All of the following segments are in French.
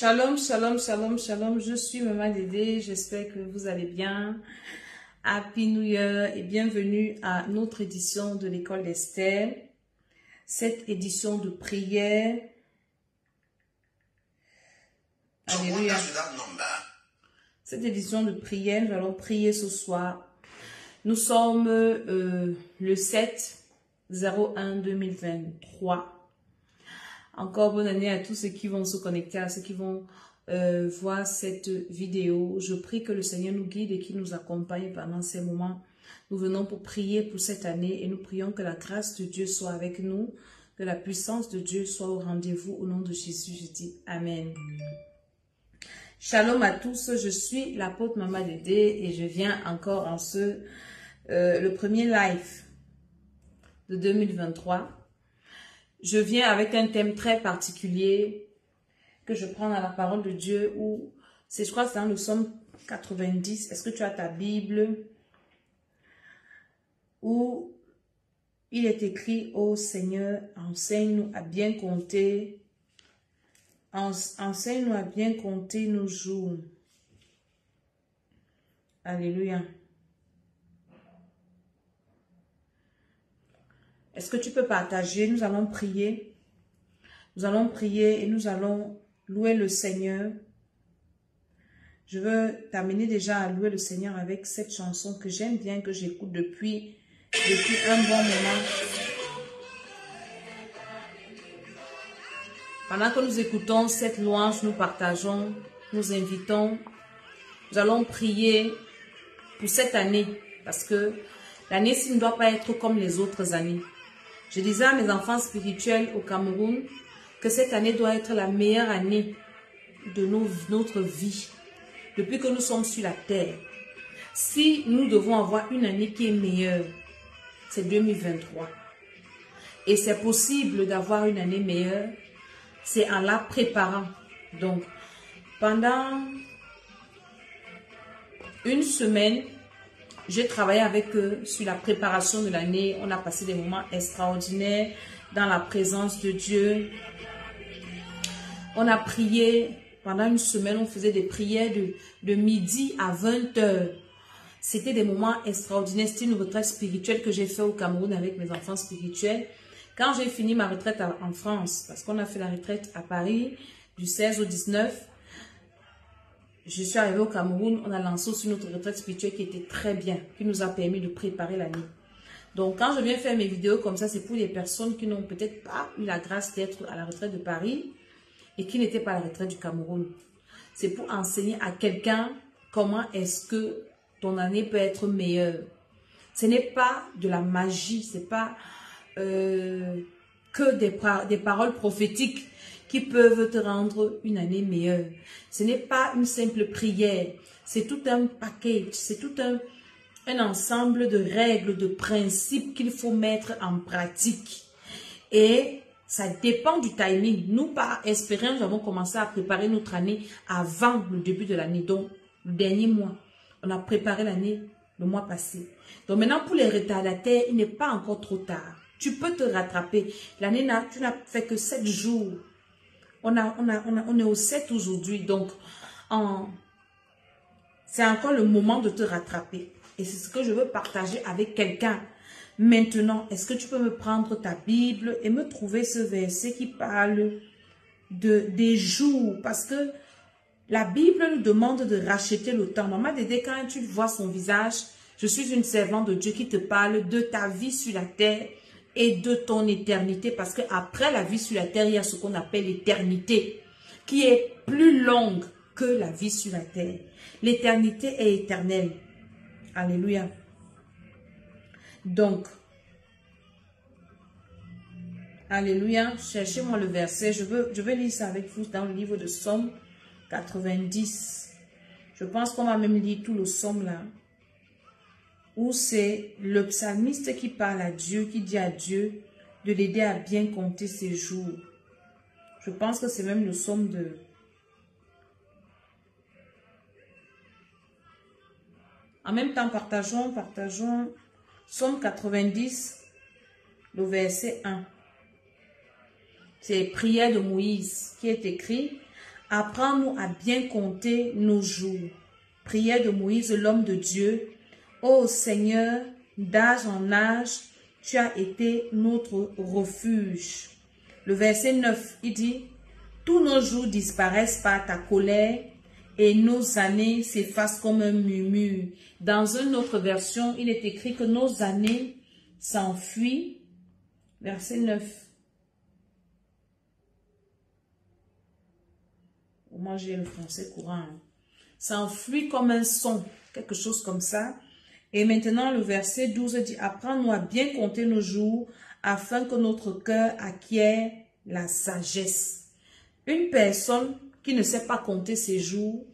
Shalom, shalom, shalom, shalom. Je suis Maman Dédé. J'espère que vous allez bien. Happy New Year et bienvenue à notre édition de l'école d'Esther. Cette édition de prière. Alléluia. Cette édition de prière, nous allons prier ce soir. Nous sommes le 7/01/2023. Encore bonne année à tous ceux qui vont se connecter, à ceux qui vont voir cette vidéo. Je prie que le Seigneur nous guide et qu'il nous accompagne pendant ces moments. Nous venons pour prier pour cette année et nous prions que la grâce de Dieu soit avec nous, que la puissance de Dieu soit au rendez-vous. Au nom de Jésus, je dis Amen. Shalom à tous, je suis l'apôtre Maman Dédé et je viens encore en le premier live de 2023. Je viens avec un thème très particulier que je prends dans la parole de Dieu où c'est, je crois, c'est dans le psaume 90. Est-ce que tu as ta Bible? Où il est écrit: ô Seigneur, enseigne-nous à bien compter. Enseigne-nous à bien compter nos jours. Alléluia. Est-ce que tu peux partager? Nous allons prier. Nous allons prier et nous allons louer le Seigneur. Je veux t'amener déjà à louer le Seigneur avec cette chanson que j'aime bien, que j'écoute depuis un bon moment. Pendant que nous écoutons cette louange, nous partageons, nous invitons. Nous allons prier pour cette année parce que l'année-ci ne doit pas être comme les autres années. Je disais à mes enfants spirituels au Cameroun que cette année doit être la meilleure année de notre vie, depuis que nous sommes sur la terre. Si nous devons avoir une année qui est meilleure, c'est 2023. Et c'est possible d'avoir une année meilleure, c'est en la préparant. Donc, pendant une semaine, j'ai travaillé avec eux sur la préparation de l'année. On a passé des moments extraordinaires dans la présence de Dieu. On a prié pendant une semaine. On faisait des prières de midi à 20 h. C'était des moments extraordinaires. C'était une retraite spirituelle que j'ai fait au Cameroun avec mes enfants spirituels. Quand j'ai fini ma retraite en France, parce qu'on a fait la retraite à Paris du 16 au 19, je suis arrivée au Cameroun, on a lancé aussi notre retraite spirituelle qui était très bien, qui nous a permis de préparer l'année. Donc, quand je viens faire mes vidéos comme ça, c'est pour les personnes qui n'ont peut-être pas eu la grâce d'être à la retraite de Paris et qui n'étaient pas à la retraite du Cameroun. C'est pour enseigner à quelqu'un comment est-ce que ton année peut être meilleure. Ce n'est pas de la magie, ce n'est pas que des paroles prophétiques qui peuvent te rendre une année meilleure. Ce n'est pas une simple prière, c'est tout un package, c'est tout un ensemble de règles, de principes qu'il faut mettre en pratique. Et ça dépend du timing. Nous, par expérience, nous avons commencé à préparer notre année avant le début de l'année, donc le dernier mois. On a préparé l'année le mois passé. Donc maintenant, pour les retardataires, il n'est pas encore trop tard. Tu peux te rattraper. L'année, tu n'as fait que 7 jours. On est au 7 aujourd'hui, donc c'est encore le moment de te rattraper. Et c'est ce que je veux partager avec quelqu'un. Maintenant, est-ce que tu peux me prendre ta Bible et me trouver ce verset qui parle des jours? Parce que la Bible nous demande de racheter le temps. Maman Dédé, quand tu vois son visage, je suis une servante de Dieu qui te parle de ta vie sur la terre et de ton éternité, parce qu'après la vie sur la terre, il y a ce qu'on appelle l'éternité, qui est plus longue que la vie sur la terre. L'éternité est éternelle. Alléluia. Donc, alléluia, cherchez-moi le verset. Je veux lire ça avec vous dans le livre de Psaume 90. Je pense qu'on va même lire tout le psaume là, où c'est le psalmiste qui parle à Dieu, qui dit à Dieu de l'aider à bien compter ses jours. Je pense que c'est même le psaume de... En même temps, partageons psaume 90, le verset 1. C'est prière de Moïse qui est écrit: Apprends-nous à bien compter nos jours. Prière de Moïse, l'homme de Dieu. Ô Seigneur, d'âge en âge, tu as été notre refuge. Le verset 9, il dit, tous nos jours disparaissent par ta colère et nos années s'effacent comme un murmure. Dans une autre version, il est écrit que nos années s'enfuient. Verset 9. Moi, j'ai le français courant. S'enfuit comme un son, quelque chose comme ça. Et maintenant, le verset 12 dit, apprends-nous à bien compter nos jours, afin que notre cœur acquiert la sagesse. Une personne qui ne sait pas compter ses jours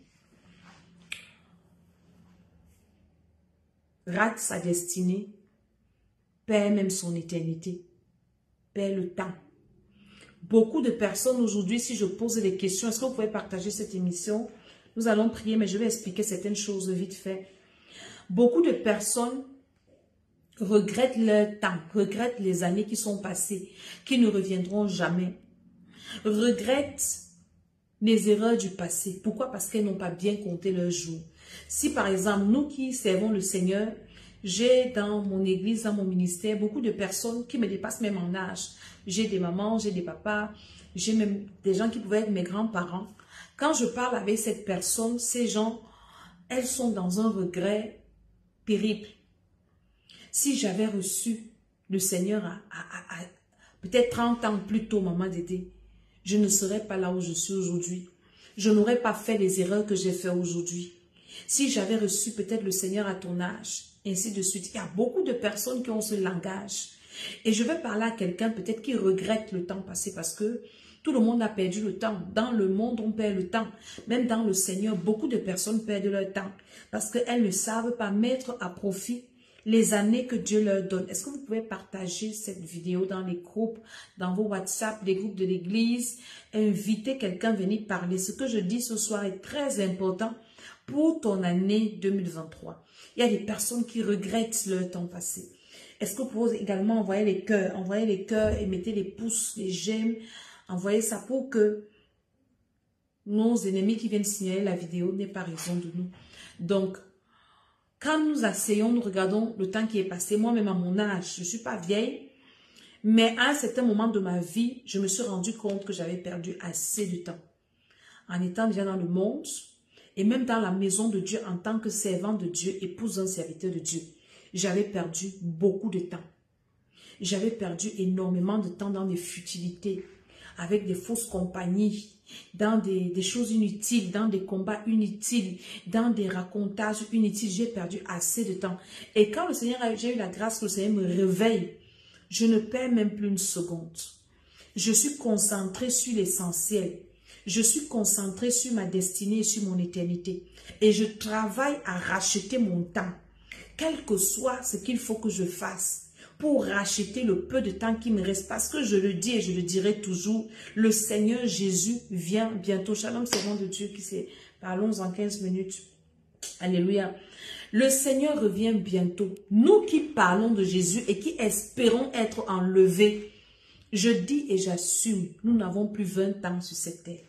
rate sa destinée, perd même son éternité, perd le temps. Beaucoup de personnes aujourd'hui, si je pose des questions, est-ce que vous pouvez partager cette émission? Nous allons prier, mais je vais expliquer certaines choses vite fait. Beaucoup de personnes regrettent leur temps, regrettent les années qui sont passées, qui ne reviendront jamais. Regrettent les erreurs du passé. Pourquoi? Parce qu'elles n'ont pas bien compté leurs jours. Si par exemple, nous qui servons le Seigneur, j'ai dans mon église, dans mon ministère, beaucoup de personnes qui me dépassent même en âge. J'ai des mamans, j'ai des papas, j'ai même des gens qui pouvaient être mes grands-parents. Quand je parle avec cette personne, ces gens, elles sont dans un regret terrible. Si j'avais reçu le Seigneur à peut-être 30 ans plus tôt, maman Dédé, je ne serais pas là où je suis aujourd'hui. Je n'aurais pas fait les erreurs que j'ai faites aujourd'hui. Si j'avais reçu peut-être le Seigneur à ton âge, ainsi de suite. Il y a beaucoup de personnes qui ont ce langage. Et je vais parler à quelqu'un peut-être qui regrette le temps passé parce que tout le monde a perdu le temps. Dans le monde, on perd le temps. Même dans le Seigneur, beaucoup de personnes perdent leur temps parce qu'elles ne savent pas mettre à profit les années que Dieu leur donne. Est-ce que vous pouvez partager cette vidéo dans les groupes, dans vos WhatsApp, les groupes de l'église, inviter quelqu'un à venir parler. Ce que je dis ce soir est très important pour ton année 2023. Il y a des personnes qui regrettent leur temps passé. Est-ce que vous pouvez également envoyer les cœurs et mettez les pouces, les j'aime, envoyez ça pour que nos ennemis qui viennent signaler la vidéo n'aient pas raison de nous. Donc, quand nous asseyons, nous regardons le temps qui est passé, moi-même à mon âge, je ne suis pas vieille, mais à un certain moment de ma vie, je me suis rendu compte que j'avais perdu assez de temps. En étant déjà dans le monde, et même dans la maison de Dieu en tant que servant de Dieu, épouse un serviteur de Dieu, j'avais perdu beaucoup de temps. J'avais perdu énormément de temps dans des futilités, avec des fausses compagnies, dans des choses inutiles, dans des combats inutiles, dans des racontages inutiles. J'ai perdu assez de temps. Et quand le Seigneur, j'ai eu la grâce que le Seigneur me réveille, je ne perds même plus une seconde. Je suis concentrée sur l'essentiel. Je suis concentrée sur ma destinée et sur mon éternité. Et je travaille à racheter mon temps, quel que soit ce qu'il faut que je fasse, pour racheter le peu de temps qui me reste. Parce que je le dis et je le dirai toujours, le Seigneur Jésus vient bientôt. Shalom, servant de Dieu qui sait. Parlons en 15 minutes. Alléluia. Le Seigneur revient bientôt. Nous qui parlons de Jésus et qui espérons être enlevés, je dis et j'assume, nous n'avons plus 20 ans sur cette terre.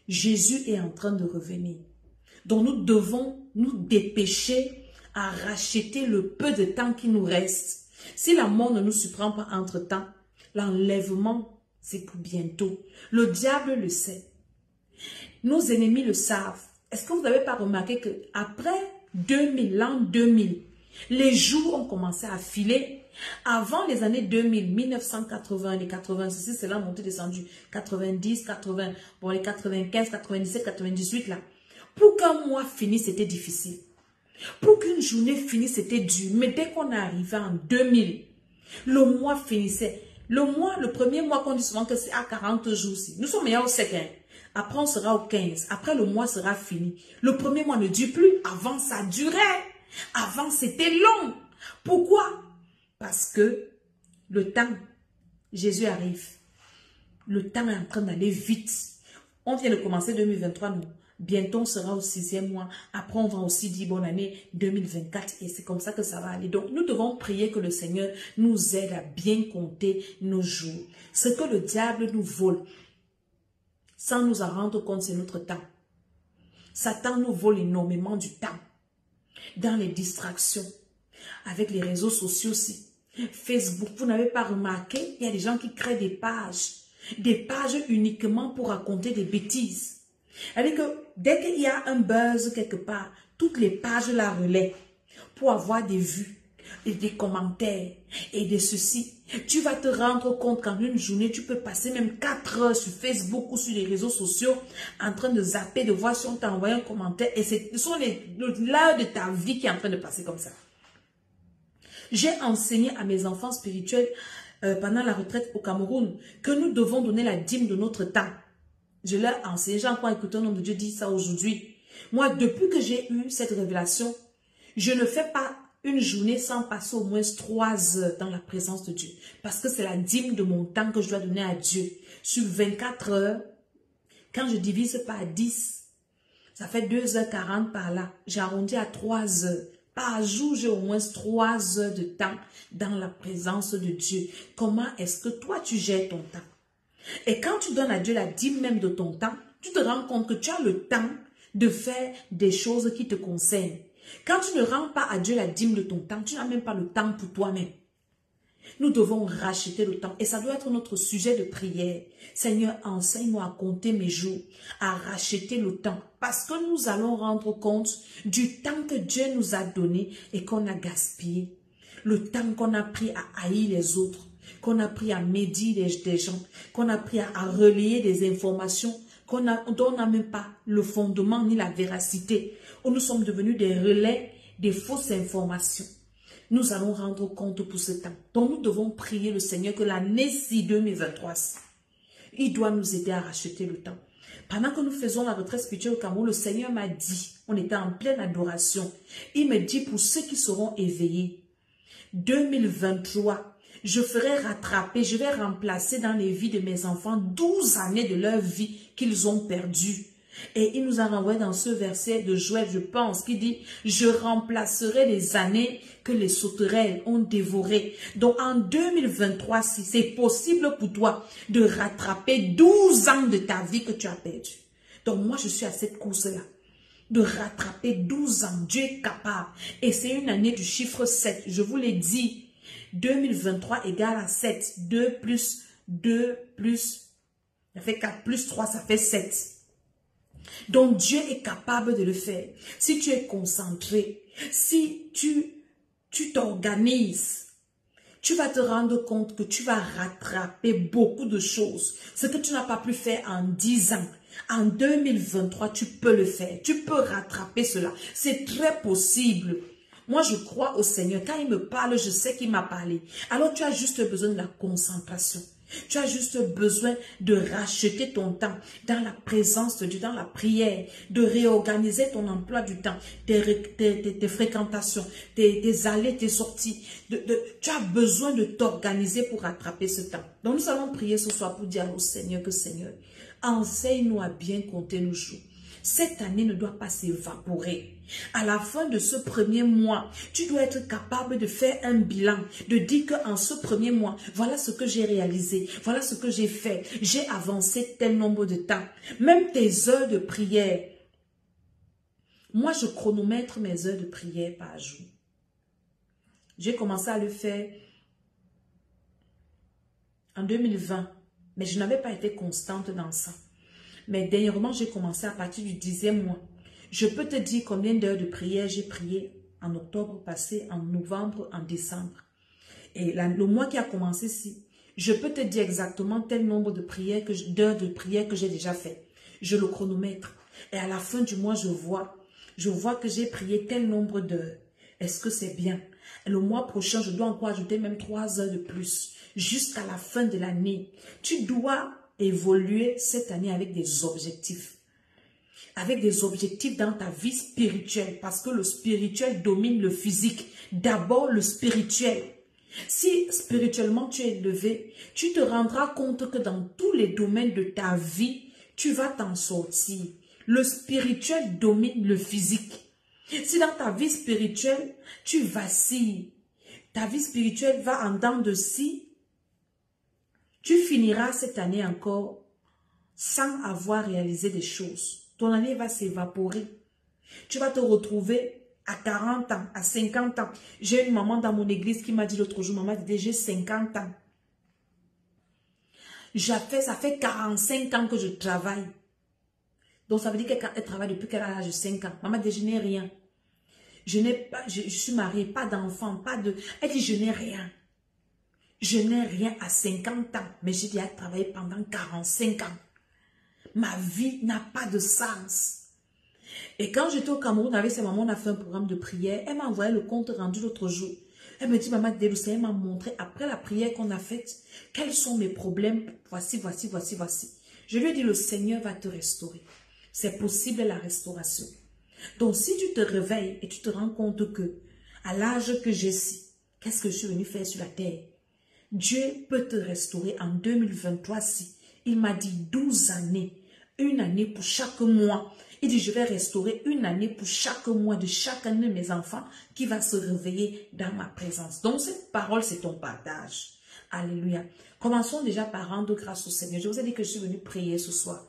Jésus est en train de revenir. Donc nous devons nous dépêcher à racheter le peu de temps qui nous reste. Si la mort ne nous surprend pas entre-temps, l'enlèvement, c'est pour bientôt. Le diable le sait. Nos ennemis le savent. Est-ce que vous n'avez pas remarqué qu'après 2000, l'an 2000, les jours ont commencé à filer? Avant les années 2000, 1980, les 86, c'est là monté descendu, 90, 80, bon les 95, 97, 98 là. Pour qu'un mois finisse, c'était difficile. Pour qu'une journée finisse, c'était dur. Mais dès qu'on est arrivé en 2000, le mois finissait. Le premier mois qu'on dit souvent que c'est à 40 jours. Nous sommes meilleurs au 5. Après, on sera au 15. Après, le mois sera fini. Le premier mois ne dure plus. Avant, ça durait. Avant, c'était long. Pourquoi? Parce que le temps, Jésus arrive. Le temps est en train d'aller vite. On vient de commencer 2023, nous. Bientôt, on sera au 6e mois. Après, on va aussi dire bonne année 2024. Et c'est comme ça que ça va aller. Donc, nous devons prier que le Seigneur nous aide à bien compter nos jours. Ce que le diable nous vole, sans nous en rendre compte, c'est notre temps. Satan nous vole énormément du temps dans les distractions, avec les réseaux sociaux aussi. Facebook, vous n'avez pas remarqué, il y a des gens qui créent des pages uniquement pour raconter des bêtises. C'est-à-dire que dès qu'il y a un buzz quelque part, toutes les pages la relaient pour avoir des vues et des commentaires et des ceci. Tu vas te rendre compte qu'en une journée, tu peux passer même 4 heures sur Facebook ou sur les réseaux sociaux en train de zapper, de voir si on t'a envoyé un commentaire. Et ce sont l'heure de ta vie qui est en train de passer comme ça. J'ai enseigné à mes enfants spirituels pendant la retraite au Cameroun que nous devons donner la dîme de notre temps. Je leur ai enseigné, j'ai encore écouté un homme de Dieu dire ça aujourd'hui. Moi, depuis que j'ai eu cette révélation, je ne fais pas une journée sans passer au moins 3 heures dans la présence de Dieu. Parce que c'est la dîme de mon temps que je dois donner à Dieu. Sur 24 heures, quand je divise par 10, ça fait 2h40 par là. J'ai arrondi à 3 heures. Par jour, j'ai au moins 3 heures de temps dans la présence de Dieu. Comment est-ce que toi, tu gères ton temps? Et quand tu donnes à Dieu la dîme même de ton temps, tu te rends compte que tu as le temps de faire des choses qui te concernent. Quand tu ne rends pas à Dieu la dîme de ton temps, tu n'as même pas le temps pour toi-même. Nous devons racheter le temps et ça doit être notre sujet de prière. Seigneur, enseigne-moi à compter mes jours, à racheter le temps parce que nous allons rendre compte du temps que Dieu nous a donné et qu'on a gaspillé. Le temps qu'on a pris à haïr les autres, qu'on a pris à médire des gens, qu'on a pris à relayer des informations dont on n'a même pas le fondement ni la véracité, où nous sommes devenus des relais des fausses informations. Nous allons rendre compte pour ce temps. Donc nous devons prier le Seigneur que l'année-ci 2023, il doit nous aider à racheter le temps. Pendant que nous faisons la retraite spirituelle au Cameroun, le Seigneur m'a dit, on était en pleine adoration, il me dit pour ceux qui seront éveillés, 2023, je ferai rattraper, je vais remplacer dans les vies de mes enfants 12 années de leur vie qu'ils ont perdues. Et il nous a renvoyé dans ce verset de Joël, je pense, qui dit « Je remplacerai les années que les sauterelles ont dévorées. » Donc en 2023, si c'est possible pour toi de rattraper 12 ans de ta vie que tu as perdu. Donc moi, je suis à cette course-là. De rattraper 12 ans. Dieu est capable. Et c'est une année du chiffre 7. Je vous l'ai dit. 2023 égale à 7. 2 plus 2 plus, ça fait 4 plus 3, ça fait 7. Donc Dieu est capable de le faire. Si tu es concentré, si tu t'organises, tu vas te rendre compte que tu vas rattraper beaucoup de choses. Ce que tu n'as pas pu faire en 10 ans. En 2023, tu peux le faire. Tu peux rattraper cela. C'est très possible. Moi, je crois au Seigneur. Quand il me parle, je sais qu'il m'a parlé. Alors, tu as juste besoin de la concentration. Tu as juste besoin de racheter ton temps dans la présence de Dieu, dans la prière, de réorganiser ton emploi du temps, tes fréquentations, tes allées, tes sorties. Tu as besoin de t'organiser pour rattraper ce temps. Donc, nous allons prier ce soir pour dire au Seigneur que Seigneur, enseigne-nous à bien compter nos jours. Cette année ne doit pas s'évaporer. À la fin de ce premier mois, tu dois être capable de faire un bilan, de dire qu'en ce premier mois, voilà ce que j'ai réalisé, voilà ce que j'ai fait, j'ai avancé tel nombre de temps. Même tes heures de prière. Moi, je chronomètre mes heures de prière par jour. J'ai commencé à le faire en 2020, mais je n'avais pas été constante dans ça. Mais dernièrement, j'ai commencé à partir du 10e mois. Je peux te dire combien d'heures de prière j'ai prié en octobre passé, en novembre, en décembre. Et le mois qui a commencé ici, je peux te dire exactement tel nombre de prières, d'heures de prière que j'ai déjà fait. Je le chronomètre. Et à la fin du mois, je vois que j'ai prié tel nombre d'heures. Est-ce que c'est bien? Et le mois prochain, je dois encore ajouter même 3 heures de plus. Jusqu'à la fin de l'année. Tu dois évoluer cette année avec des objectifs. Avec des objectifs dans ta vie spirituelle. Parce que le spirituel domine le physique. D'abord le spirituel. Si spirituellement tu es élevé, tu te rendras compte que dans tous les domaines de ta vie, tu vas t'en sortir. Le spirituel domine le physique. Si dans ta vie spirituelle, tu vacilles, ta vie spirituelle va en dents de scie, tu finiras cette année encore sans avoir réalisé des choses. Ton année va s'évaporer. Tu vas te retrouver à 40 ans, à 50 ans. J'ai une maman dans mon église qui m'a dit l'autre jour, maman dit, j'ai 50 ans. Ça fait 45 ans que je travaille. Donc ça veut dire qu'elle travaille depuis qu'elle a l'âge de 5 ans. Maman dit, je n'ai rien. Je suis mariée, pas d'enfant, pas de... Elle dit, je n'ai rien. Je n'ai rien à 50 ans. Mais j'ai déjà travaillé pendant 45 ans. Ma vie n'a pas de sens. Et quand j'étais au Cameroun avec sa maman, on a fait un programme de prière. Elle m'a envoyé le compte rendu l'autre jour. Elle me dit, maman, elle m'a montré après la prière qu'on a faite, quels sont mes problèmes. Voici. Je lui ai dit, le Seigneur va te restaurer. C'est possible la restauration. Donc, si tu te réveilles et tu te rends compte que, à l'âge que j'ai ici, qu'est-ce que je suis venu faire sur la terre? Dieu peut te restaurer en 2023-ci. Il m'a dit 12 années, une année pour chaque mois. Il dit, je vais restaurer une année pour chaque mois de chaque année de mes enfants qui va se réveiller dans ma présence. Donc, cette parole, c'est ton partage. Alléluia. Commençons déjà par rendre grâce au Seigneur. Je vous ai dit que je suis venue prier ce soir.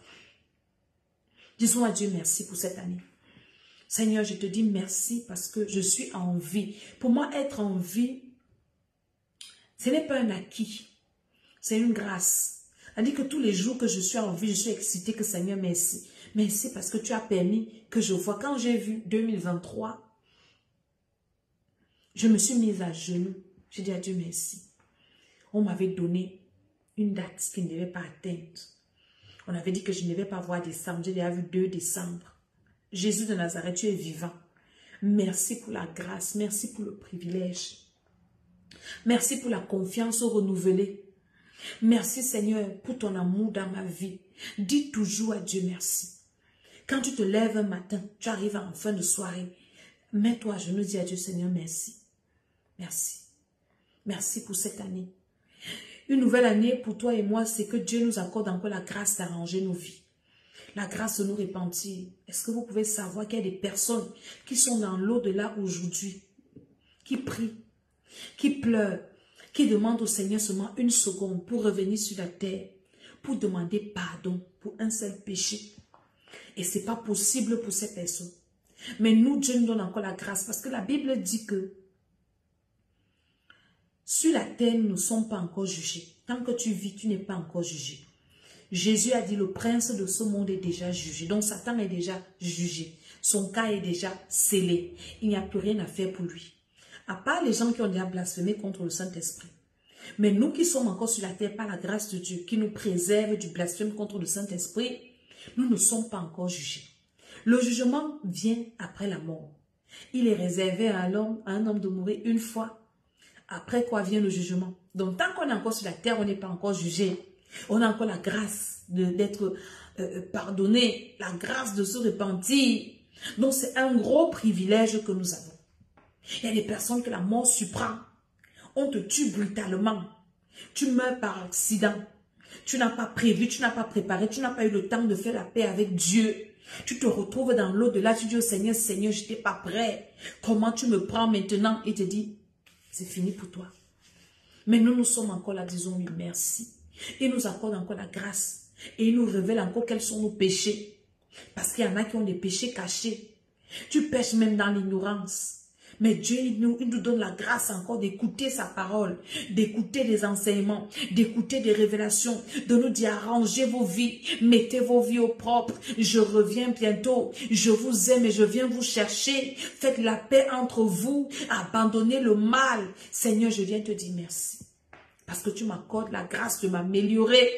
Disons à Dieu merci pour cette année. Seigneur, je te dis merci parce que je suis en vie. Pour moi, être en vie, ce n'est pas un acquis. C'est une grâce. C'est-à-dire que tous les jours que je suis en vie, je suis excitée que Seigneur, merci. Merci parce que tu as permis que je vois. Quand j'ai vu 2023, je me suis mise à genoux. J'ai dit à Dieu merci. On m'avait donné une date qui ne devait pas atteindre. On avait dit que je ne devais pas voir décembre. J'ai déjà vu 2 décembre. Jésus de Nazareth, tu es vivant. Merci pour la grâce. Merci pour le privilège. Merci pour la confiance renouvelée. Merci Seigneur pour ton amour dans ma vie. Dis toujours à Dieu merci. Quand tu te lèves un matin, tu arrives en fin de soirée, mets-toi à genoux, dis à Dieu Seigneur merci. Merci. Merci pour cette année. Une nouvelle année pour toi et moi, c'est que Dieu nous accorde encore la grâce d'arranger nos vies. La grâce de nous repentir. Est-ce que vous pouvez savoir qu'il y a des personnes qui sont dans l'au-delà aujourd'hui, qui prient, qui pleurent, qui demandent au Seigneur seulement une seconde pour revenir sur la terre, pour demander pardon pour un seul péché. Et ce n'est pas possible pour ces personnes. Mais nous, Dieu nous donne encore la grâce parce que la Bible dit que sur la terre, nous ne sommes pas encore jugés. Tant que tu vis, tu n'es pas encore jugé. Jésus a dit le prince de ce monde est déjà jugé. Donc Satan est déjà jugé. Son cas est déjà scellé. Il n'y a plus rien à faire pour lui. À part les gens qui ont déjà blasphémé contre le Saint-Esprit. Mais nous qui sommes encore sur la terre par la grâce de Dieu, qui nous préserve du blasphème contre le Saint-Esprit, nous ne sommes pas encore jugés. Le jugement vient après la mort. Il est réservé à un homme de mourir une fois. Après quoi vient le jugement. Donc tant qu'on est encore sur la terre, on n'est pas encore jugé. On a encore la grâce d'être pardonné, la grâce de se repentir. Donc c'est un gros privilège que nous avons. Il y a des personnes que la mort surprend. On te tue brutalement. Tu meurs par accident. Tu n'as pas prévu, tu n'as pas préparé, tu n'as pas eu le temps de faire la paix avec Dieu. Tu te retrouves dans l'au-delà, tu dis au Seigneur, Seigneur, je n'étais pas prêt. Comment tu me prends maintenant? Il te dit, c'est fini pour toi. Mais nous sommes encore là, disons-lui merci. Il nous accorde encore la grâce. Et il nous révèle encore quels sont nos péchés. Parce qu'il y en a qui ont des péchés cachés. Tu pêches même dans l'ignorance. Mais Dieu, il nous donne la grâce encore d'écouter sa parole, d'écouter des enseignements, d'écouter des révélations, de nous dire arrangez vos vies, mettez vos vies au propre. Je reviens bientôt, je vous aime et je viens vous chercher. Faites la paix entre vous, abandonnez le mal. Seigneur, je viens te dire merci. Parce que tu m'accordes la grâce de m'améliorer.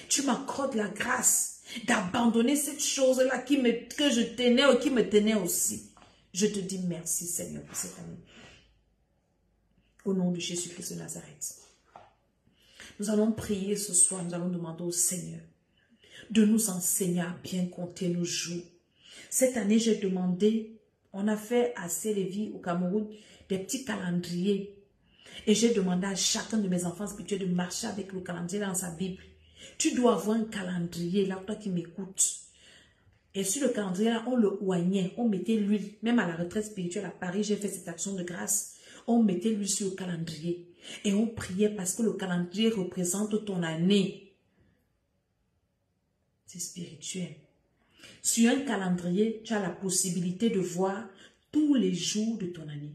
Tu m'accordes la grâce d'abandonner cette chose-là que je tenais ou qui me tenait aussi. Je te dis merci Seigneur pour cette année. Au nom de Jésus-Christ de Nazareth. Nous allons prier ce soir, nous allons demander au Seigneur de nous enseigner à bien compter nos jours. Cette année, j'ai demandé, on a fait à Sélévi au Cameroun des petits calendriers. Et j'ai demandé à chacun de mes enfants spirituels de marcher avec le calendrier dans sa Bible. Tu dois avoir un calendrier, là, toi qui m'écoutes. Et sur le calendrier, là, on le oignait, on mettait l'huile. Même à la retraite spirituelle à Paris, j'ai fait cette action de grâce. On mettait l'huile sur le calendrier. Et on priait parce que le calendrier représente ton année. c'est spirituel. Sur un calendrier, tu as la possibilité de voir tous les jours de ton année.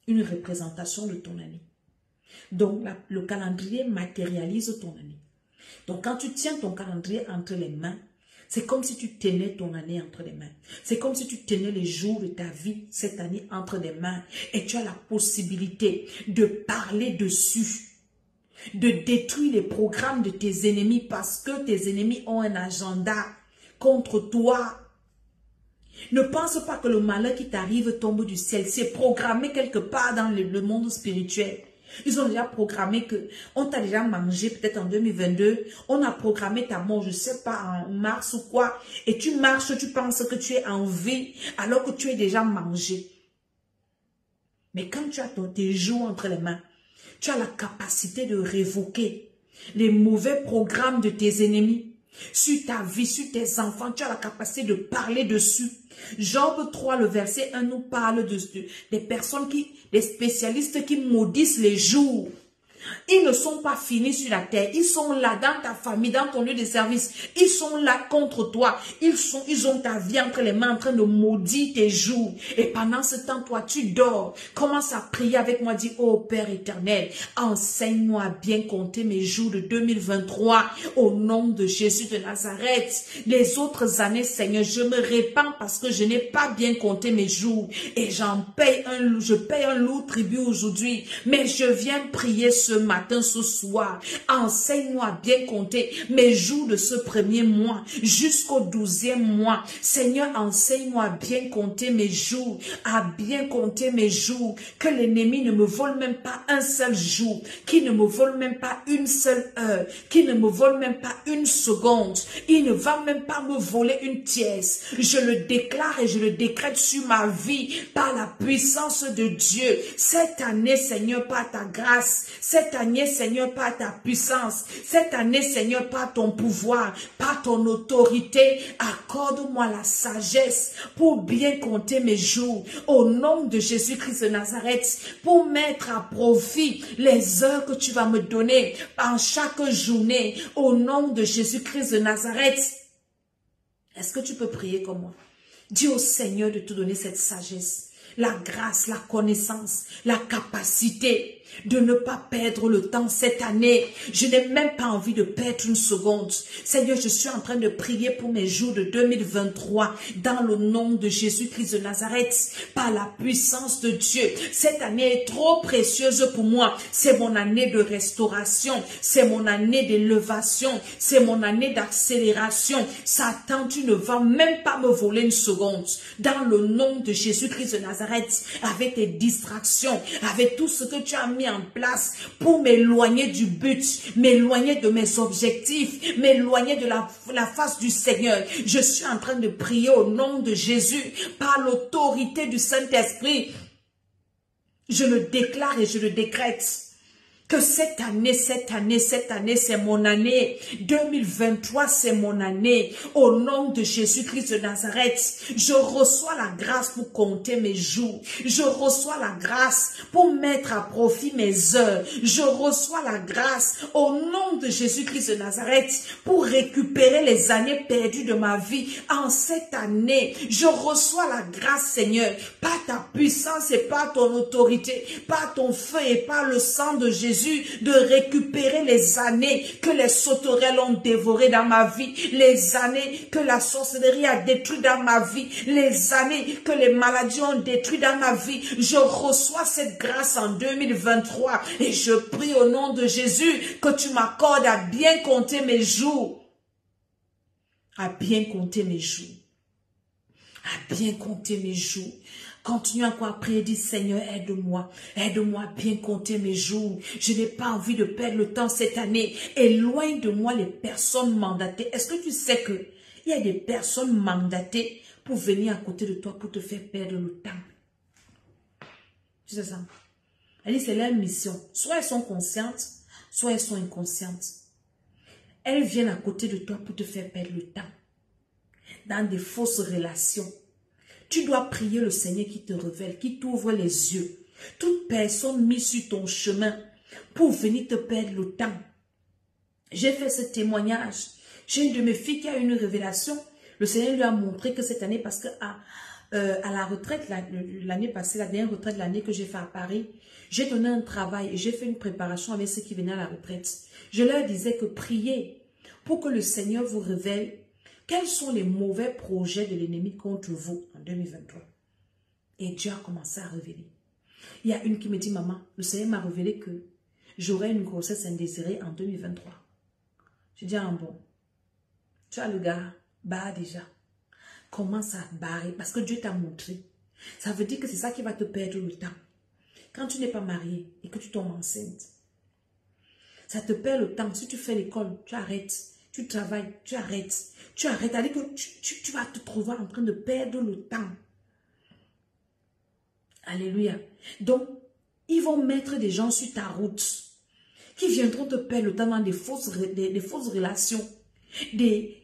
Une représentation de ton année. Donc, le calendrier matérialise ton année. Donc, quand tu tiens ton calendrier entre les mains, c'est comme si tu tenais ton année entre les mains. C'est comme si tu tenais les jours de ta vie, cette année, entre les mains. Et tu as la possibilité de parler dessus. De détruire les programmes de tes ennemis parce que tes ennemis ont un agenda contre toi. Ne pense pas que le malheur qui t'arrive tombe du ciel. C'est programmé quelque part dans le monde spirituel. Ils ont déjà programmé que on t'a déjà mangé peut-être en 2022. On a programmé ta mort, je ne sais pas, en mars ou quoi. Et tu marches, tu penses que tu es en vie alors que tu es déjà mangé. Mais quand tu as tes jours entre les mains, tu as la capacité de révoquer les mauvais programmes de tes ennemis. Sur ta vie, sur tes enfants, tu as la capacité de parler dessus. Job 3, le verset 1 nous parle des personnes des spécialistes qui maudissent les jours. Ils ne sont pas finis sur la terre. Ils sont là dans ta famille, dans ton lieu de service. Ils sont là contre toi. Ils ont ta vie entre les mains en train de maudire tes jours. Et pendant ce temps, toi, tu dors. Commence à prier avec moi. Dis, oh Père éternel, enseigne-moi à bien compter mes jours de 2023 au nom de Jésus de Nazareth. Les autres années, Seigneur, je me répands parce que je n'ai pas bien compté mes jours. Et je paye un lourd tribut aujourd'hui. Mais je viens prier ce matin, ce soir, enseigne-moi à bien compter mes jours de ce premier mois jusqu'au 12e mois. Seigneur, enseigne-moi à bien compter mes jours, à bien compter mes jours, que l'ennemi ne me vole même pas un seul jour, qu'il ne me vole même pas une seule heure, qu'il ne me vole même pas une seconde, il ne va même pas me voler une tiers. Je le déclare et je le décrète sur ma vie par la puissance de Dieu. Cette année, Seigneur, par ta grâce, cette année, Seigneur, par ta puissance, cette année, Seigneur, par ton pouvoir, par ton autorité, accorde-moi la sagesse pour bien compter mes jours, au nom de Jésus-Christ de Nazareth, pour mettre à profit les heures que tu vas me donner en chaque journée, au nom de Jésus-Christ de Nazareth. Est-ce que tu peux prier comme moi? Dis au Seigneur de te donner cette sagesse, la grâce, la connaissance, la capacité de ne pas perdre le temps cette année. Je n'ai même pas envie de perdre une seconde. Seigneur, je suis en train de prier pour mes jours de 2023 dans le nom de Jésus-Christ de Nazareth, par la puissance de Dieu. Cette année est trop précieuse pour moi. C'est mon année de restauration, c'est mon année d'élévation, c'est mon année d'accélération. Satan, tu ne vas même pas me voler une seconde. Dans le nom de Jésus-Christ de Nazareth, avec tes distractions, avec tout ce que tu as mis en place pour m'éloigner du but, m'éloigner de mes objectifs, m'éloigner de la face du Seigneur. Je suis en train de prier au nom de Jésus, par l'autorité du Saint-Esprit. Je le déclare et je le décrète. Que cette année, c'est mon année. 2023, c'est mon année. Au nom de Jésus-Christ de Nazareth, je reçois la grâce pour compter mes jours. Je reçois la grâce pour mettre à profit mes heures. Je reçois la grâce au nom de Jésus-Christ de Nazareth pour récupérer les années perdues de ma vie. En cette année, je reçois la grâce, Seigneur, par ta puissance et par ton autorité, par ton feu et par le sang de Jésus, de récupérer les années que les sauterelles ont dévorées dans ma vie, les années que la sorcellerie a détruit dans ma vie, les années que les maladies ont détruit dans ma vie. Je reçois cette grâce en 2023 et je prie au nom de Jésus que tu m'accordes à bien compter mes jours, à bien compter mes jours, à bien compter mes jours. Continue encore à prier, dis Seigneur, aide-moi à bien compter mes jours. Je n'ai pas envie de perdre le temps cette année. Éloigne de moi les personnes mandatées. Est-ce que tu sais que il y a des personnes mandatées pour venir à côté de toi pour te faire perdre le temps? Tu sais ça? Elle dit c'est leur mission. Soit elles sont conscientes, soit elles sont inconscientes. Elles viennent à côté de toi pour te faire perdre le temps. Dans des fausses relations. Tu dois prier le Seigneur qui te révèle, qui t'ouvre les yeux. Toute personne mise sur ton chemin pour venir te perdre le temps. J'ai fait ce témoignage. J'ai une de mes filles qui a une révélation. Le Seigneur lui a montré que cette année, parce que à la retraite, l'année passée, la dernière retraite de l'année que j'ai fait à Paris, j'ai donné un travail et j'ai fait une préparation avec ceux qui venaient à la retraite. Je leur disais que priez pour que le Seigneur vous révèle quels sont les mauvais projets de l'ennemi contre vous en 2023. Et Dieu a commencé à révéler. Il y a une qui me dit, maman, le Seigneur m'a révélé que j'aurai une grossesse indésirée en 2023. Je dis, ah bon, tu as le gars, bah déjà, commence à barrer parce que Dieu t'a montré. Ça veut dire que c'est ça qui va te perdre le temps. Quand tu n'es pas marié et que tu tombes enceinte, ça te perd le temps. Si tu fais l'école, tu arrêtes. Tu travailles, tu arrêtes. Tu arrêtes. C'est-à-dire que tu vas te trouver en train de perdre le temps. Alléluia. Donc, ils vont mettre des gens sur ta route qui viendront te perdre le temps dans des fausses relations, des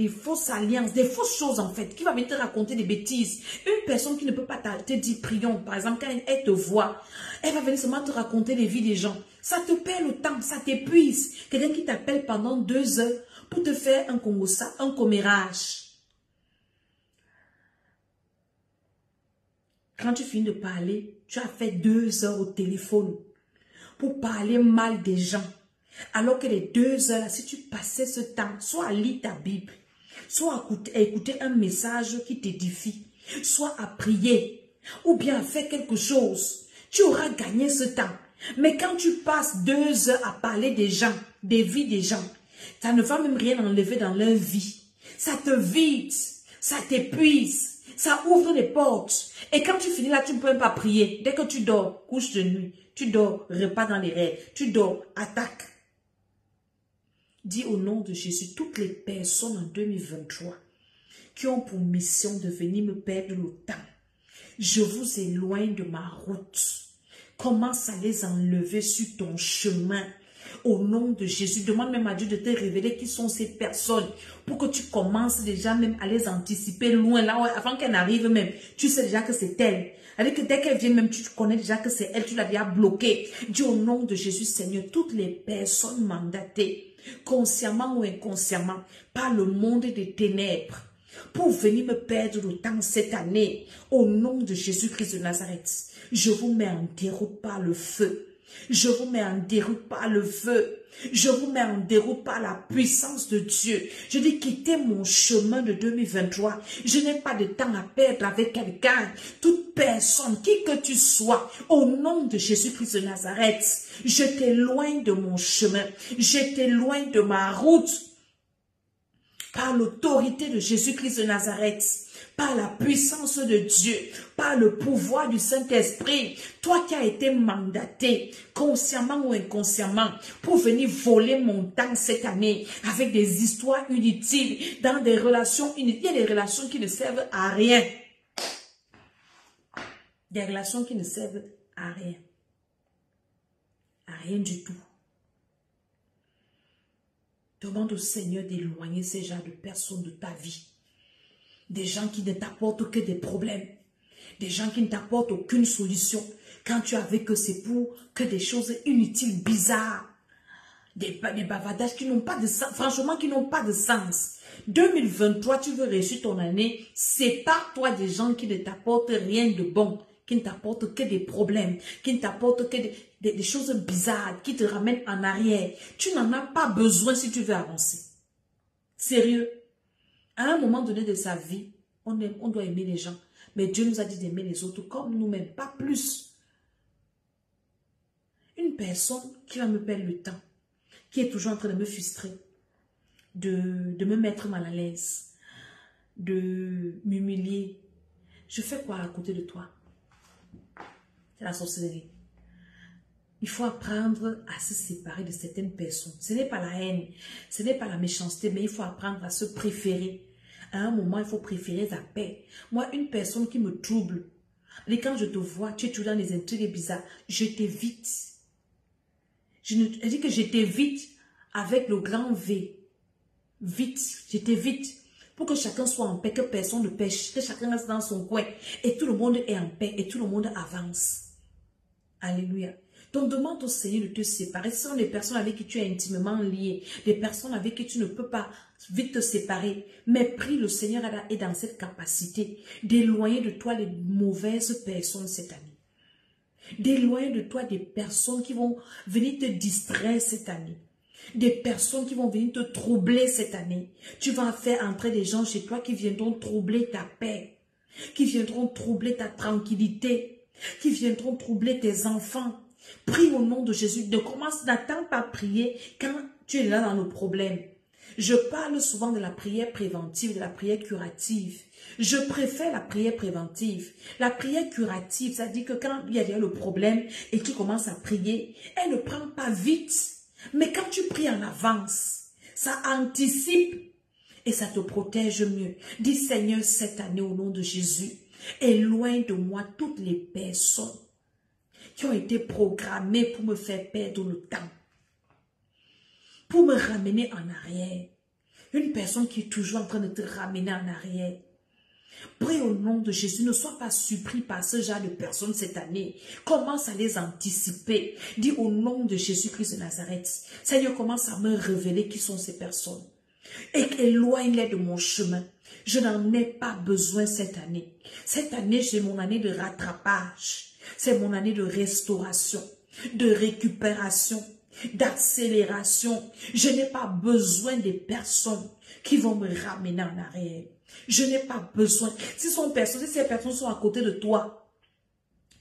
fausses alliances, des fausses choses en fait, qui va venir te raconter des bêtises. Une personne qui ne peut pas te dire prions, par exemple, quand elle te voit, elle va venir seulement te raconter les vies des gens. Ça te perd le temps, ça t'épuise. Quelqu'un qui t'appelle pendant 2 heures pour te faire un congossa, un commérage. Quand tu finis de parler, tu as fait 2 heures au téléphone pour parler mal des gens. Alors que les 2 heures, si tu passais ce temps, soit à lire ta Bible, soit à écouter un message qui t'édifie, soit à prier, ou bien à faire quelque chose, tu auras gagné ce temps. Mais quand tu passes 2 heures à parler des gens, des vies des gens, ça ne va même rien enlever dans leur vie. Ça te vide, ça t'épuise, ça ouvre des portes. Et quand tu finis là, tu ne peux même pas prier. Dès que tu dors, couche de nuit, tu dors, repas dans les rêves, tu dors, attaque. Dis au nom de Jésus, toutes les personnes en 2023 qui ont pour mission de venir me perdre le temps, je vous éloigne de ma route. Commence à les enlever sur ton chemin. Au nom de Jésus, demande même à Dieu de te révéler qui sont ces personnes pour que tu commences déjà même à les anticiper loin, là, avant qu'elles n'arrivent même. Tu sais déjà que c'est elle. C'est-à-dire que dès qu'elle vient même, tu connais déjà que c'est elle, tu l'as déjà bloquée. Dis au nom de Jésus, Seigneur, toutes les personnes mandatées, consciemment ou inconsciemment, par le monde des ténèbres, pour venir me perdre le temps cette année, au nom de Jésus-Christ de Nazareth, je vous mets en déroute par le feu. Je vous mets en déroute par le feu. Je vous mets en déroute par la puissance de Dieu. Je dis quittez mon chemin de 2023. Je n'ai pas de temps à perdre avec quelqu'un. Toute personne, qui que tu sois, au nom de Jésus-Christ de Nazareth, je t'éloigne de mon chemin. Je t'éloigne de ma route. Par l'autorité de Jésus-Christ de Nazareth. Par la puissance de Dieu, par le pouvoir du Saint-Esprit, toi qui as été mandaté, consciemment ou inconsciemment, pour venir voler mon temps cette année, avec des histoires inutiles, dans des relations inutiles, il y a des relations qui ne servent à rien. Des relations qui ne servent à rien. À rien du tout. Demande au Seigneur d'éloigner ces genres de personnes de ta vie. Des gens qui ne t'apportent que des problèmes. Des gens qui ne t'apportent aucune solution. Quand tu as avec eux, c'est pour que des choses inutiles, bizarres. Des bavardages qui n'ont pas de sens. Franchement, qui n'ont pas de sens. 2023, tu veux réussir ton année. Sépare-toi des gens qui ne t'apportent rien de bon. Qui ne t'apportent que des problèmes. Qui ne t'apportent que des choses bizarres. Qui te ramènent en arrière. Tu n'en as pas besoin si tu veux avancer. Sérieux. À un moment donné de sa vie, on doit aimer les gens. Mais Dieu nous a dit d'aimer les autres comme nous-mêmes, pas plus. Une personne qui va me perdre le temps, qui est toujours en train de me frustrer, de me mettre mal à l'aise, de m'humilier. Je fais quoi à côté de toi? C'est la sorcellerie. Il faut apprendre à se séparer de certaines personnes. Ce n'est pas la haine, ce n'est pas la méchanceté, mais il faut apprendre à se préférer. À un moment, il faut préférer la paix. Moi, une personne qui me trouble, et quand je te vois, tu es toujours dans des intrigues bizarres, je t'évite. Je dis que je t'évite avec le grand V. Vite, je t'évite. Pour que chacun soit en paix, que personne ne pêche, que chacun reste dans son coin. Et tout le monde est en paix et tout le monde avance. Alléluia. Donc demande au Seigneur de te séparer. Ce sont des personnes avec qui tu es intimement lié, des personnes avec qui tu ne peux pas vite te séparer. Mais prie, le Seigneur est dans cette capacité d'éloigner de toi les mauvaises personnes cette année. D'éloigner de toi des personnes qui vont venir te distraire cette année. Des personnes qui vont venir te troubler cette année. Tu vas faire entrer des gens chez toi qui viendront troubler ta paix, qui viendront troubler ta tranquillité, qui viendront troubler tes enfants. Prie au nom de Jésus. N'attends pas à prier quand tu es là dans le problème. Je parle souvent de la prière préventive, de la prière curative. Je préfère la prière préventive. La prière curative, ça dit que quand il y a déjà le problème et tu commences à prier, elle ne prend pas vite. Mais quand tu pries en avance, ça anticipe et ça te protège mieux. Dis Seigneur, cette année au nom de Jésus, éloigne de moi toutes les personnes qui ont été programmées pour me faire perdre le temps, pour me ramener en arrière. Une personne qui est toujours en train de te ramener en arrière. Prie au nom de Jésus, ne sois pas surpris par ce genre de personnes cette année. Commence à les anticiper. Dis au nom de Jésus-Christ de Nazareth, Seigneur, commence à me révéler qui sont ces personnes. Et éloigne-les de mon chemin. Je n'en ai pas besoin cette année. Cette année, c'est mon année de rattrapage. C'est mon année de restauration, de récupération, d'accélération. Je n'ai pas besoin des personnes qui vont me ramener en arrière. Je n'ai pas besoin. Si ces personnes sont à côté de toi,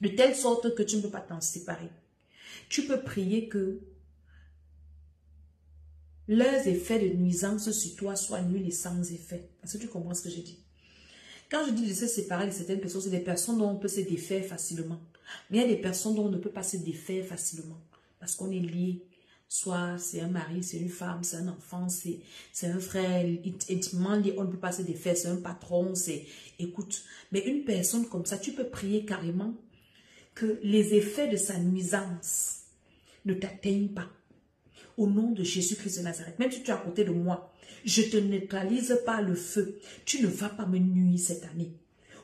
de telle sorte que tu ne peux pas t'en séparer, tu peux prier que leurs effets de nuisance sur toi soient nuls et sans effet. Est-ce que tu comprends ce que je dis? Quand je dis de se séparer de certaines personnes, c'est des personnes dont on peut se défaire facilement. Mais il y a des personnes dont on ne peut pas se défaire facilement parce qu'on est lié. Soit c'est un mari, c'est une femme, c'est un enfant, c'est un frère intimement lié, on ne peut pas se défaire, c'est un patron, c'est... Écoute, mais une personne comme ça, tu peux prier carrément que les effets de sa nuisance ne t'atteignent pas. Au nom de Jésus-Christ de Nazareth, même si tu es à côté de moi, je te neutralise par le feu. Tu ne vas pas me nuire cette année.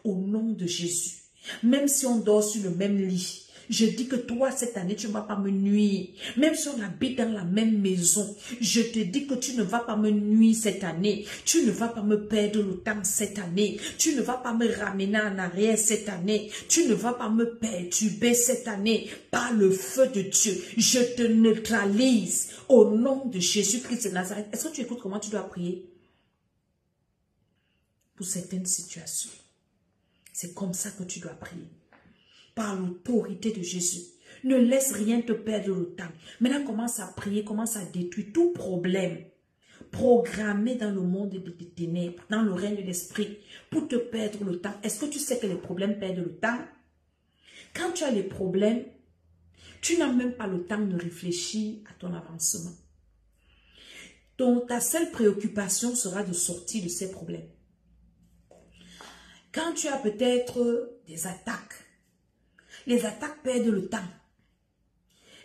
Au nom de Jésus. Même si on dort sur le même lit, je dis que toi, cette année, tu ne vas pas me nuire. Même si on habite dans la même maison, je te dis que tu ne vas pas me nuire cette année. Tu ne vas pas me perdre le temps cette année. Tu ne vas pas me ramener en arrière cette année. Tu ne vas pas me perturber cette année par le feu de Dieu. Je te neutralise au nom de Jésus-Christ de Nazareth. Est-ce que tu écoutes comment tu dois prier pour certaines situations? C'est comme ça que tu dois prier. Par l'autorité de Jésus. Ne laisse rien te perdre le temps. Maintenant, commence à prier, commence à détruire tout problème programmé dans le monde des ténèbres, dans le règne de l'esprit, pour te perdre le temps. Est-ce que tu sais que les problèmes perdent le temps? Quand tu as les problèmes, tu n'as même pas le temps de réfléchir à ton avancement. Donc, ta seule préoccupation sera de sortir de ces problèmes. Quand tu as peut-être des attaques, les attaques perdent le temps.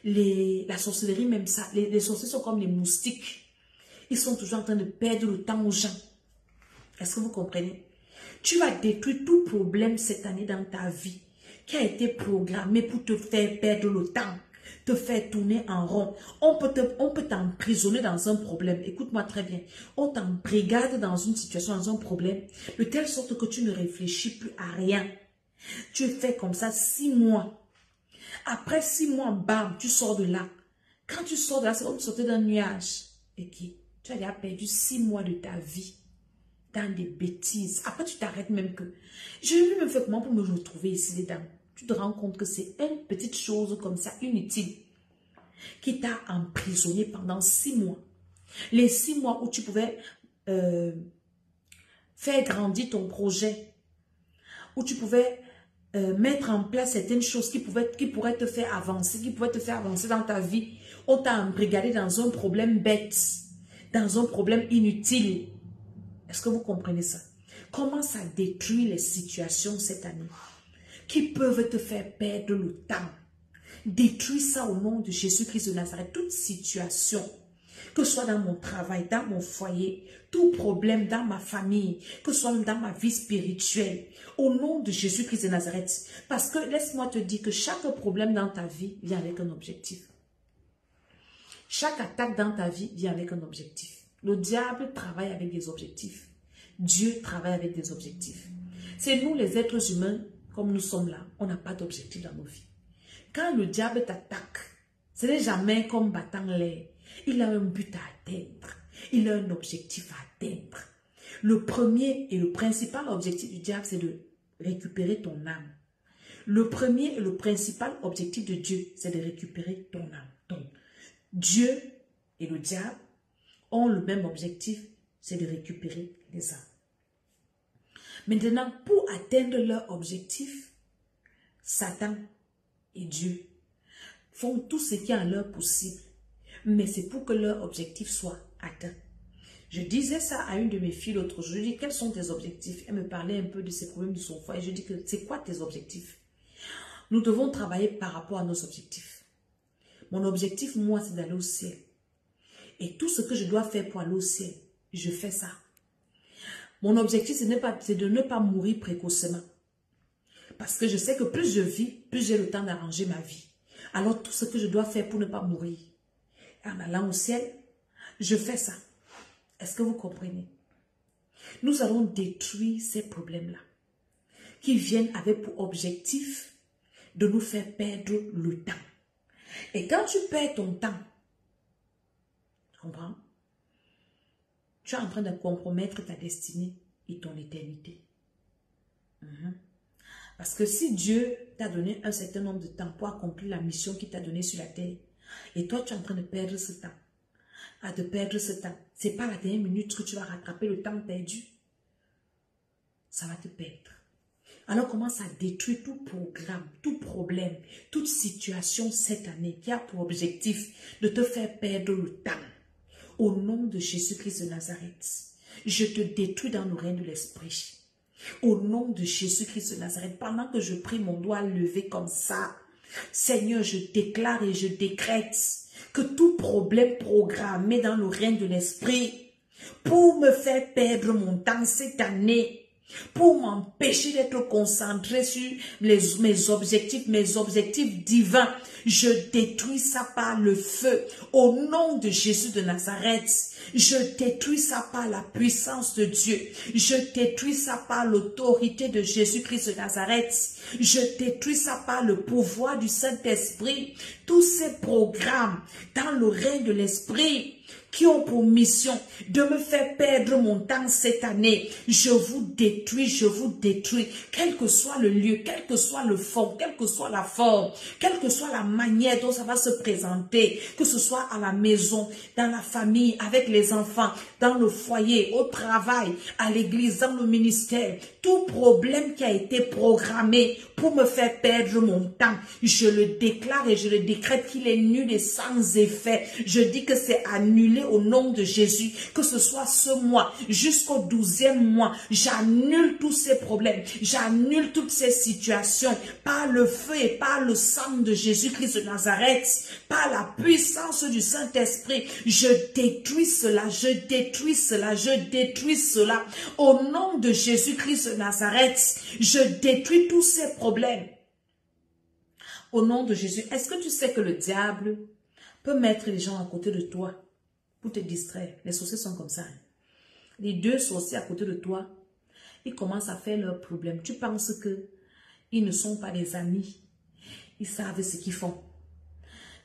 La sorcellerie, même ça. Les sorciers sont comme les moustiques. Ils sont toujours en train de perdre le temps aux gens. Est-ce que vous comprenez? Tu vas détruire tout problème cette année dans ta vie qui a été programmé pour te faire perdre le temps, te faire tourner en rond. On peut t'emprisonner dans un problème. Écoute-moi très bien. On t'embrigade dans une situation, dans un problème, de telle sorte que tu ne réfléchis plus à rien. Tu fais comme ça 6 mois. Après 6 mois, bam, tu sors de là. Quand tu sors de là, c'est comme sortir d'un nuage. Et qui? Tu as déjà perdu 6 mois de ta vie dans des bêtises. Après, tu t'arrêtes même que... Je ne me fais comment pour me retrouver ici dedans. Tu te rends compte que c'est une petite chose comme ça, inutile, qui t'a emprisonné pendant 6 mois. Les 6 mois où tu pouvais faire grandir ton projet, où tu pouvais mettre en place certaines choses qui pourraient te faire avancer, dans ta vie. On t'a embrigadé dans un problème bête, dans un problème inutile. Est-ce que vous comprenez ça? Commence à détruire les situations cette année qui peuvent te faire perdre le temps. Détruis ça au nom de Jésus-Christ de Nazareth. Toute situation que ce soit dans mon travail, dans mon foyer, tout problème dans ma famille, que ce soit dans ma vie spirituelle, au nom de Jésus-Christ de Nazareth. Parce que laisse-moi te dire que chaque problème dans ta vie vient avec un objectif. Chaque attaque dans ta vie vient avec un objectif. Le diable travaille avec des objectifs. Dieu travaille avec des objectifs. C'est nous les êtres humains, comme nous sommes là, on n'a pas d'objectif dans nos vies. Quand le diable t'attaque, ce n'est jamais comme battant l'air. Il a un but à atteindre. Il a un objectif à atteindre. Le premier et le principal objectif du diable, c'est de récupérer ton âme. Le premier et le principal objectif de Dieu, c'est de récupérer ton âme. Donc, Dieu et le diable ont le même objectif, c'est de récupérer les âmes. Maintenant, pour atteindre leur objectif, Satan et Dieu font tout ce qui est en leur possible, mais c'est pour que leur objectif soit atteint. Je disais ça à une de mes filles l'autre jour, je lui dis quels sont tes objectifs? Elle me parlait un peu de ses problèmes de son foyer, je dis que c'est quoi tes objectifs? Nous devons travailler par rapport à nos objectifs. Mon objectif, moi, c'est d'aller au ciel. Et tout ce que je dois faire pour aller au ciel, je fais ça. Mon objectif, c'est de ne pas mourir précocement. Parce que je sais que plus je vis, plus j'ai le temps d'arranger ma vie. Alors tout ce que je dois faire pour ne pas mourir, en allant au ciel, je fais ça. Est-ce que vous comprenez? Nous allons détruire ces problèmes-là qui viennent avec pour objectif de nous faire perdre le temps. Et quand tu perds ton temps, tu comprends? Tu es en train de compromettre ta destinée et ton éternité. Parce que si Dieu t'a donné un certain nombre de temps pour accomplir la mission qu'il t'a donnée sur la terre, et toi tu es en train de perdre ce temps, c'est pas la dernière minute que tu vas rattraper le temps perdu. Ça va te perdre. Alors commence à détruire tout programme, tout problème, toute situation cette année qui a pour objectif de te faire perdre le temps. Au nom de Jésus-Christ de Nazareth, je te détruis dans le règne de l'esprit. Au nom de Jésus-Christ de Nazareth, pendant que je prie mon doigt levé comme ça, Seigneur, je déclare et je décrète que tout problème programmé dans le règne de l'esprit pour me faire perdre mon temps cette année, pour m'empêcher d'être concentré sur mes objectifs divins, je détruis ça par le feu. Au nom de Jésus de Nazareth, je détruis ça par la puissance de Dieu. Je détruis ça par l'autorité de Jésus-Christ de Nazareth. Je détruis ça par le pouvoir du Saint-Esprit. Tous ces programmes dans le règne de l'Esprit qui ont pour mission de me faire perdre mon temps cette année, je vous détruis, quel que soit le lieu, quel que soit le fond, quelle que soit la forme, quelle que soit la manière dont ça va se présenter, que ce soit à la maison, dans la famille, avec les enfants, dans le foyer, au travail, à l'église, dans le ministère, tout problème qui a été programmé pour me faire perdre mon temps, je le déclare et je le décrète qu'il est nul et sans effet. Je dis que c'est annulé au nom de Jésus, que ce soit ce mois jusqu'au 12e mois, j'annule tous ces problèmes, j'annule toutes ces situations par le feu et par le sang de Jésus-Christ de Nazareth, par la puissance du Saint-Esprit. Je détruis cela, je détruis cela, je détruis cela au nom de Jésus-Christ de Nazareth. Je détruis tous ces problèmes au nom de Jésus. Est-ce que tu sais que le diable peut mettre les gens à côté de toi pour te distraire? Les sorciers sont comme ça. Les deux sorciers à côté de toi, ils commencent à faire leurs problèmes. Tu penses qu'ils ne sont pas des amis. Ils savent ce qu'ils font.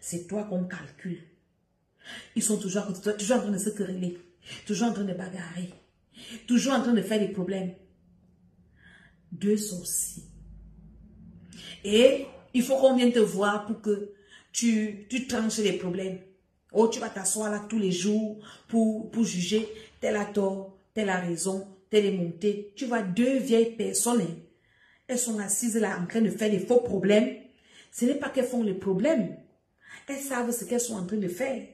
C'est toi qu'on calcule. Ils sont toujours à côté de toi, toujours en train de se quereller, toujours en train de bagarrer, toujours en train de faire des problèmes. Deux sorciers. Et il faut qu'on vienne te voir pour que tu tranches les problèmes. Oh, tu vas t'asseoir là tous les jours pour juger tel a tort, tel a raison, tel est monté. Tu vois deux vieilles personnes, hein, elles sont assises là en train de faire des faux problèmes. Ce n'est pas qu'elles font les problèmes. Elles savent ce qu'elles sont en train de faire.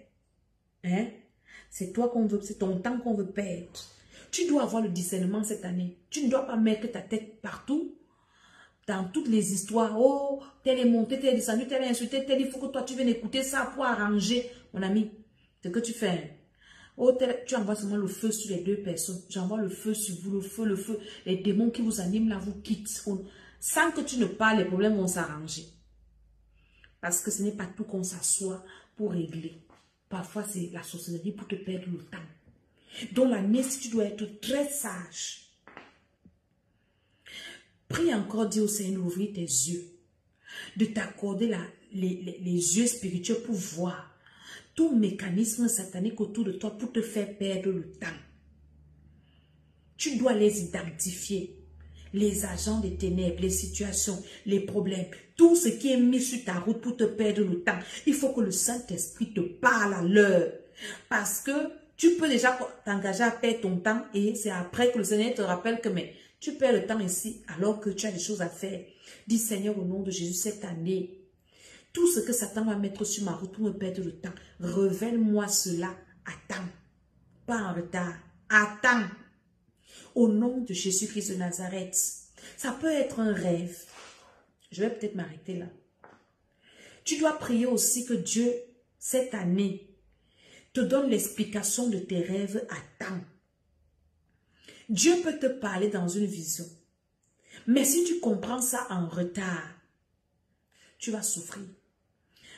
Hein? C'est toi qu'on veut, c'est ton temps qu'on veut perdre. Tu dois avoir le discernement cette année. Tu ne dois pas mettre ta tête partout. Dans toutes les histoires, oh, tel est monté, tel est descendu, tel est insulté, tel il faut que toi tu viennes écouter ça pour arranger. Mon ami, Ce que tu fais, hein. Oh, tu envoies seulement le feu sur les deux personnes. J'envoie le feu sur vous, le feu, le feu. Les démons qui vous animent là vous quittent. Sans que tu ne parles, les problèmes vont s'arranger. Parce que ce n'est pas tout qu'on s'assoit pour régler. Parfois, c'est la sorcellerie pour te perdre le temps. Dans l'année, si tu dois être très sage. Prie encore, dis au Seigneur d'ouvrir tes yeux. De t'accorder les yeux spirituels pour voir tout mécanisme satanique autour de toi pour te faire perdre le temps. Tu dois les identifier. Les agents des ténèbres, les situations, les problèmes, tout ce qui est mis sur ta route pour te perdre le temps. Il faut que le Saint-Esprit te parle à l'heure. Parce que tu peux déjà t'engager à perdre ton temps et c'est après que le Seigneur te rappelle que mais tu perds le temps ici alors que tu as des choses à faire. Dis Seigneur au nom de Jésus cette année. Tout ce que Satan va mettre sur ma route pour me perdre le temps, révèle-moi cela à temps. Pas en retard, à temps. Au nom de Jésus-Christ de Nazareth. Ça peut être un rêve. Je vais peut-être m'arrêter là. Tu dois prier aussi que Dieu, cette année, te donne l'explication de tes rêves à temps. Dieu peut te parler dans une vision. Mais si tu comprends ça en retard, tu vas souffrir.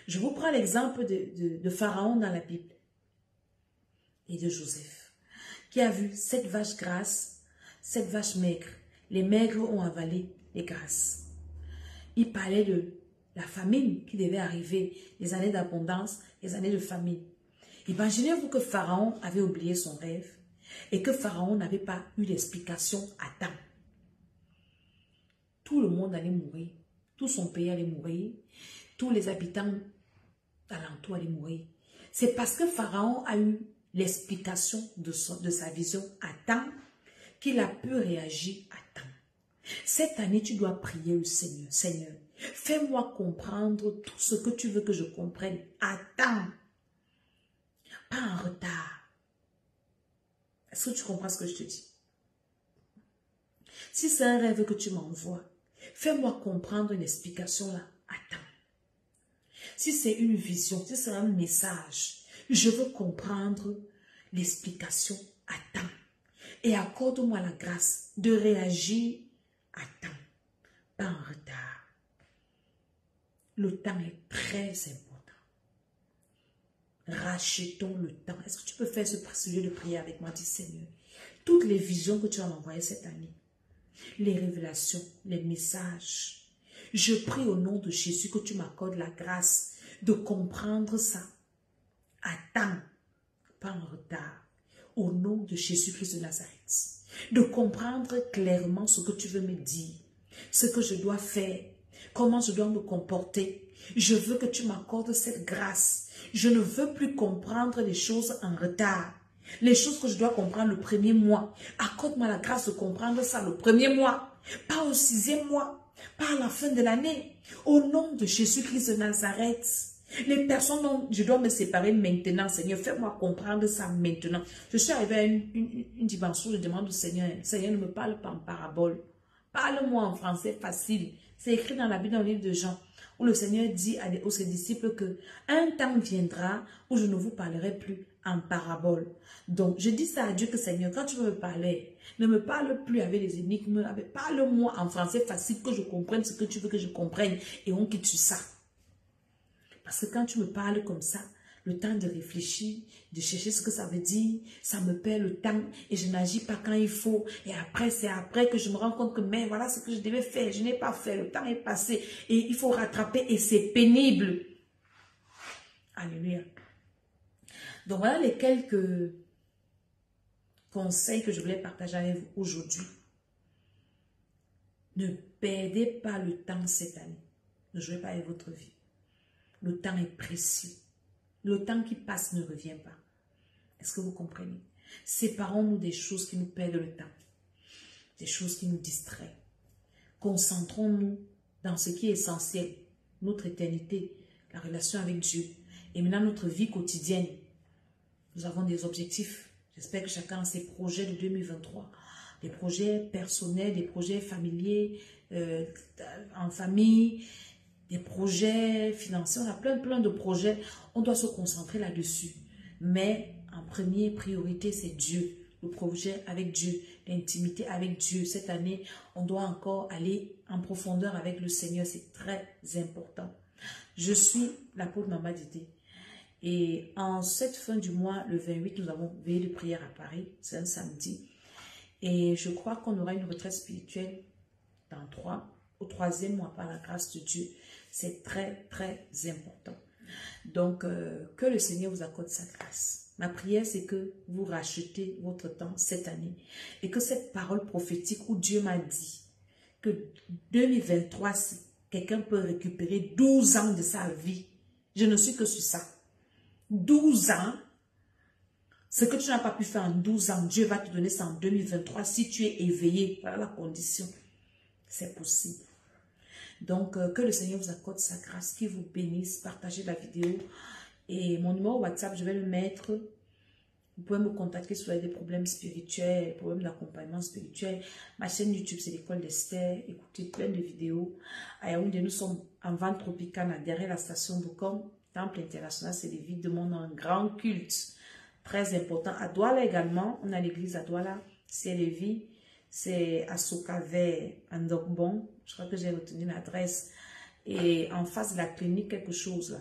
Je vous prends l'exemple de Pharaon dans la Bible et de Joseph, qui a vu 7 vaches grasses, 7 vaches maigres. Les maigres ont avalé les grasses. Il parlait de la famine qui devait arriver, les années d'abondance, les années de famine. Imaginez-vous que Pharaon avait oublié son rêve et que Pharaon n'avait pas eu d'explication à temps. Tout le monde allait mourir, tout son pays allait mourir, tous les habitants alentours allaient mourir. C'est parce que Pharaon a eu l'explication de sa vision à temps qu'il a pu réagir à temps. Cette année, tu dois prier le Seigneur. Seigneur, fais-moi comprendre tout ce que tu veux que je comprenne à temps, pas en retard. Est-ce que tu comprends ce que je te dis? Si c'est un rêve que tu m'envoies, fais-moi comprendre une explication là à temps. Si c'est une vision, si c'est un message, je veux comprendre l'explication à temps. Et accorde-moi la grâce de réagir à temps, pas en retard. Le temps est très important. Rachetons le temps. Est-ce que tu peux faire ce procédure de prière avec moi? Dis Seigneur, toutes les visions que tu as envoyées cette année, les révélations, les messages, je prie au nom de Jésus que tu m'accordes la grâce de comprendre ça à temps, pas en retard. Au nom de Jésus-Christ de Nazareth, de comprendre clairement ce que tu veux me dire, ce que je dois faire, comment je dois me comporter. Je veux que tu m'accordes cette grâce. Je ne veux plus comprendre les choses en retard. Les choses que je dois comprendre le premier mois. Accorde-moi la grâce de comprendre ça le premier mois, pas au 6e mois, pas à la fin de l'année. Au nom de Jésus-Christ de Nazareth. Les personnes dont je dois me séparer maintenant, Seigneur, fais-moi comprendre ça maintenant. Je suis arrivée à une dimension, je demande au Seigneur, Seigneur, ne me parle pas en parabole. Parle-moi en français facile. C'est écrit dans la Bible, dans le livre de Jean, où le Seigneur dit aux ses disciples que un temps viendra où je ne vous parlerai plus en parabole. Donc, je dis ça à Dieu que Seigneur, quand tu veux me parler, ne me parle plus avec les énigmes, parle-moi en français facile, que je comprenne ce que tu veux que je comprenne et on quitte sur ça. Parce que quand tu me parles comme ça, le temps de réfléchir, de chercher ce que ça veut dire, ça me perd le temps et je n'agis pas quand il faut. Et après, c'est après que je me rends compte que, mais voilà ce que je devais faire, je n'ai pas fait, le temps est passé et il faut rattraper et c'est pénible. Alléluia. Donc voilà les quelques conseils que je voulais partager avec vous aujourd'hui. Ne perdez pas le temps cette année. Ne jouez pas avec votre vie. Le temps est précieux. Le temps qui passe ne revient pas. Est-ce que vous comprenez? Séparons-nous des choses qui nous perdent le temps. Des choses qui nous distraient. Concentrons-nous dans ce qui est essentiel. Notre éternité, la relation avec Dieu. Et maintenant notre vie quotidienne. Nous avons des objectifs. J'espère que chacun a ses projets de 2023. Des projets personnels, des projets familiers, en famille, des projets financiers. On a plein de projets. On doit se concentrer là-dessus. Mais en première priorité, c'est Dieu. Le projet avec Dieu, l'intimité avec Dieu. Cette année, on doit encore aller en profondeur avec le Seigneur. C'est très important. Je suis l'apôtre Mama Didé. Et en cette fin du mois, le 28, nous avons veillé de prière à Paris. C'est un samedi. Et je crois qu'on aura une retraite spirituelle au 3e mois par la grâce de Dieu. C'est très, très important. Donc, que le Seigneur vous accorde sa grâce. Ma prière, c'est que vous rachetez votre temps cette année et que cette parole prophétique où Dieu m'a dit que 2023, si quelqu'un peut récupérer 12 ans de sa vie, je ne suis que sur ça. 12 ans, ce que tu n'as pas pu faire en 12 ans, Dieu va te donner ça en 2023 si tu es éveillé par la condition. C'est possible. Donc, que le Seigneur vous accorde sa grâce, qu'il vous bénisse, partagez la vidéo. Et mon numéro WhatsApp, je vais le mettre. Vous pouvez me contacter si vous avez des problèmes spirituels, des problèmes d'accompagnement spirituel. Ma chaîne YouTube, c'est l'école d'Esther. Écoutez plein de vidéos. À Yaoundé, nous sommes en vente tropicale, derrière la station Boukom. Temple international, c'est des villes de monde en grand culte. Très important. À Douala également, on a l'église à Douala. C'est Lévis. C'est à Sokaver, en Dokbon. Je crois que j'ai retenu l'adresse. Et en face de la clinique, quelque chose là.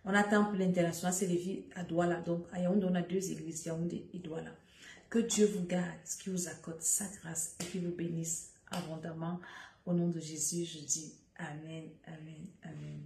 On a Temple international, c'est les villes à Douala. Donc, à Yaoundé, on a 2 églises, Yaoundé et Douala. Que Dieu vous garde, qu'il vous accorde sa grâce et qu'il vous bénisse abondamment. Au nom de Jésus, je dis Amen, Amen, Amen.